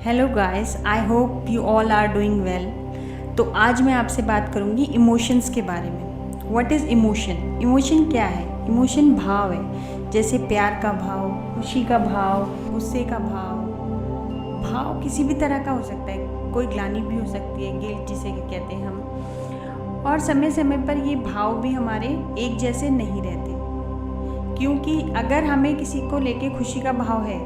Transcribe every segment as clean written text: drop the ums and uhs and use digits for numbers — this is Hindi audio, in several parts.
Hello guys, I hope you all are doing well. तो आज मैं आपसे बात करूँगी इमोशंस के बारे में। What is emotion? इमोशन क्या है? इमोशन भाव है, जैसे प्यार का भाव, खुशी का भाव, गुस्से का भाव। भाव किसी भी तरह का हो सकता है, कोई ग्लानि भी हो सकती है, गिल्ट जिसे कहते हैं हम। और समय समय पर ये भाव भी हमारे एक जैसे नहीं रहते, क्योंकि अगर हमें किसी को लेके खुशी का भाव है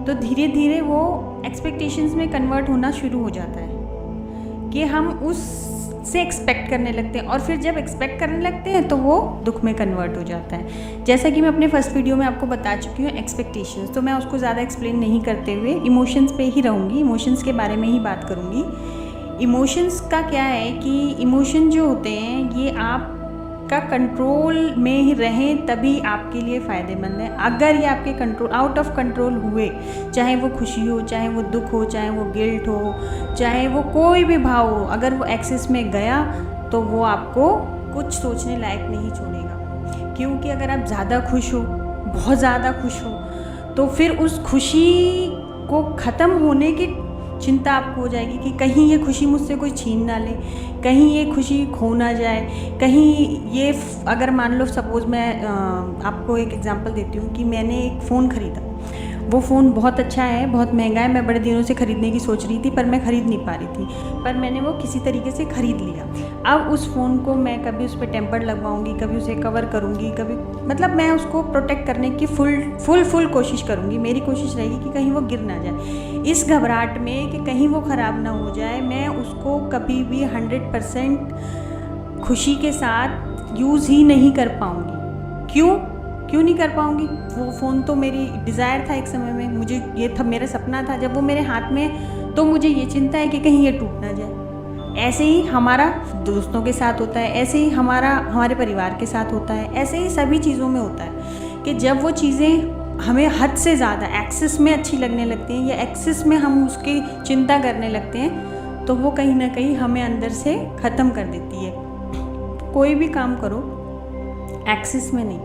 तो धीरे धीरे वो एक्सपेक्टेशंस में कन्वर्ट होना शुरू हो जाता है कि हम उससे एक्सपेक्ट करने लगते हैं, और फिर जब एक्सपेक्ट करने लगते हैं तो वो दुख में कन्वर्ट हो जाता है। जैसा कि मैं अपने फर्स्ट वीडियो में आपको बता चुकी हूँ एक्सपेक्टेशंस, तो मैं उसको ज़्यादा एक्सप्लेन नहीं करते हुए इमोशंस पे ही रहूँगी, इमोशंस के बारे में ही बात करूँगी। इमोशंस का क्या है कि इमोशन जो होते हैं ये आप का कंट्रोल में ही रहें तभी आपके लिए फ़ायदेमंद है। अगर ये आपके कंट्रोल आउट ऑफ कंट्रोल हुए, चाहे वो खुशी हो, चाहे वो दुख हो, चाहे वो गिल्ट हो, चाहे वो कोई भी भाव हो, अगर वो एक्सेस में गया तो वो आपको कुछ सोचने लायक नहीं छोड़ेगा। क्योंकि अगर आप ज़्यादा खुश हो, बहुत ज़्यादा खुश हो, तो फिर उस खुशी को ख़त्म होने की चिंता आपको हो जाएगी कि कहीं ये खुशी मुझसे कोई छीन ना ले, कहीं ये खुशी खो ना जाए, कहीं ये अगर मान लो सपोज़ मैं आपको एक एग्जांपल देती हूँ कि मैंने एक फ़ोन ख़रीदा। वो फ़ोन बहुत अच्छा है, बहुत महंगा है, मैं बड़े दिनों से ख़रीदने की सोच रही थी पर मैं ख़रीद नहीं पा रही थी, पर मैंने वो किसी तरीके से ख़रीद लिया। अब उस फ़ोन को मैं कभी उस पर टेम्पर लगवाऊंगी, कभी उसे कवर करूँगी, कभी मतलब मैं उसको प्रोटेक्ट करने की फुल कोशिश करूँगी। मेरी कोशिश रहेगी कि कहीं वो गिर ना जाए। इस घबराहट में कि कहीं वो ख़राब ना हो जाए, मैं उसको कभी भी 100% खुशी के साथ यूज़ ही नहीं कर पाऊँगी। क्यों नहीं कर पाऊँगी? वो फ़ोन तो मेरी डिज़ायर था एक समय में, मुझे ये था, मेरा सपना था। जब वो मेरे हाथ में तो मुझे ये चिंता है कि कहीं ये टूट ना जाए। ऐसे ही हमारा दोस्तों के साथ होता है, ऐसे ही हमारे परिवार के साथ होता है, ऐसे ही सभी चीज़ों में होता है कि जब वो चीज़ें हमें हद से ज़्यादा एक्सेस में अच्छी लगने लगती हैं या एक्सेस में हम उसकी चिंता करने लगते हैं, तो वो कहीं ना कहीं हमें अंदर से ख़त्म कर देती है। कोई भी काम करो एक्सेस में नहीं,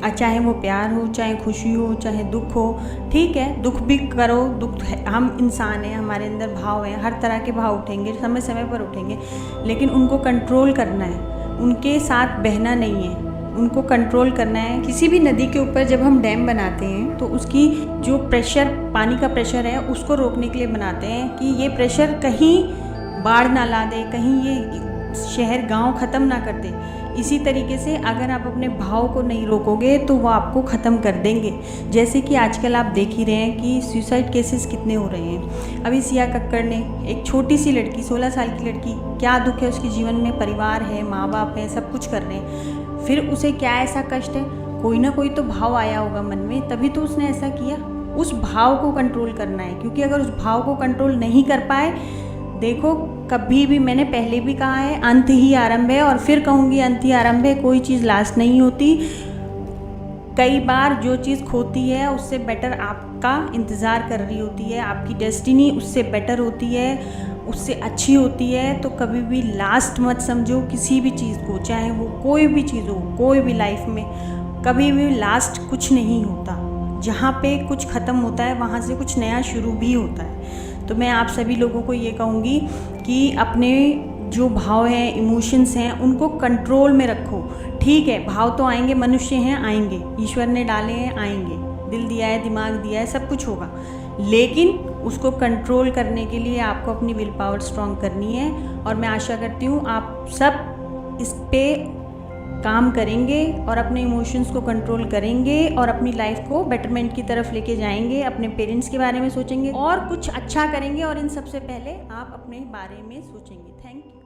चाहे वो प्यार हो, चाहे खुशी हो, चाहे दुख हो। ठीक है, दुख भी करो, दुख है, हम इंसान हैं, हमारे अंदर भाव हैं, हर तरह के भाव उठेंगे, समय समय पर उठेंगे, लेकिन उनको कंट्रोल करना है, उनके साथ बहना नहीं है, उनको कंट्रोल करना है। किसी भी नदी के ऊपर जब हम डैम बनाते हैं तो उसकी जो प्रेशर, पानी का प्रेशर है, उसको रोकने के लिए बनाते हैं कि ये प्रेशर कहीं बाढ़ ना ला दे, कहीं ये शहर गांव ख़त्म ना कर दे। इसी तरीके से अगर आप अपने भाव को नहीं रोकोगे तो वो आपको ख़त्म कर देंगे। जैसे कि आजकल आप देख ही रहे हैं कि सुसाइड केसेस कितने हो रहे हैं। अभी सिया कक्कड़ ने, एक छोटी सी लड़की, 16 साल की लड़की, क्या दुख है उसके जीवन में, परिवार है, माँ बाप है, सब कुछ कर रहे हैं, फिर उसे क्या ऐसा कष्ट है? कोई ना कोई तो भाव आया होगा मन में, तभी तो उसने ऐसा किया। उस भाव को कंट्रोल करना है, क्योंकि अगर उस भाव को कंट्रोल नहीं कर पाए, देखो कभी भी, मैंने पहले भी कहा है, अंत ही आरंभ है, और फिर कहूँगी अंत ही आरंभ है। कोई चीज़ लास्ट नहीं होती। कई बार जो चीज़ खोती है उससे बेटर आपका इंतज़ार कर रही होती है, आपकी डेस्टिनी उससे बेटर होती है, उससे अच्छी होती है। तो कभी भी लास्ट मत समझो किसी भी चीज़ को, चाहे वो कोई भी चीज़ हो, कोई भी लाइफ में कभी भी लास्ट कुछ नहीं होता। जहाँ पे कुछ ख़त्म होता है वहाँ से कुछ नया शुरू भी होता है। तो मैं आप सभी लोगों को ये कहूँगी कि अपने जो भाव हैं, इमोशंस हैं, उनको कंट्रोल में रखो। ठीक है, भाव तो आएंगे, मनुष्य हैं, आएंगे, ईश्वर ने डाले हैं, आएंगे, दिल दिया है, दिमाग दिया है, सब कुछ होगा, लेकिन उसको कंट्रोल करने के लिए आपको अपनी विल पावर स्ट्रॉन्ग करनी है। और मैं आशा करती हूँ आप सब इस पे काम करेंगे और अपने इमोशंस को कंट्रोल करेंगे और अपनी लाइफ को बेटरमेंट की तरफ लेके जाएंगे, अपने पेरेंट्स के बारे में सोचेंगे और कुछ अच्छा करेंगे, और इन सबसे पहले आप अपने बारे में सोचेंगे। Thank you.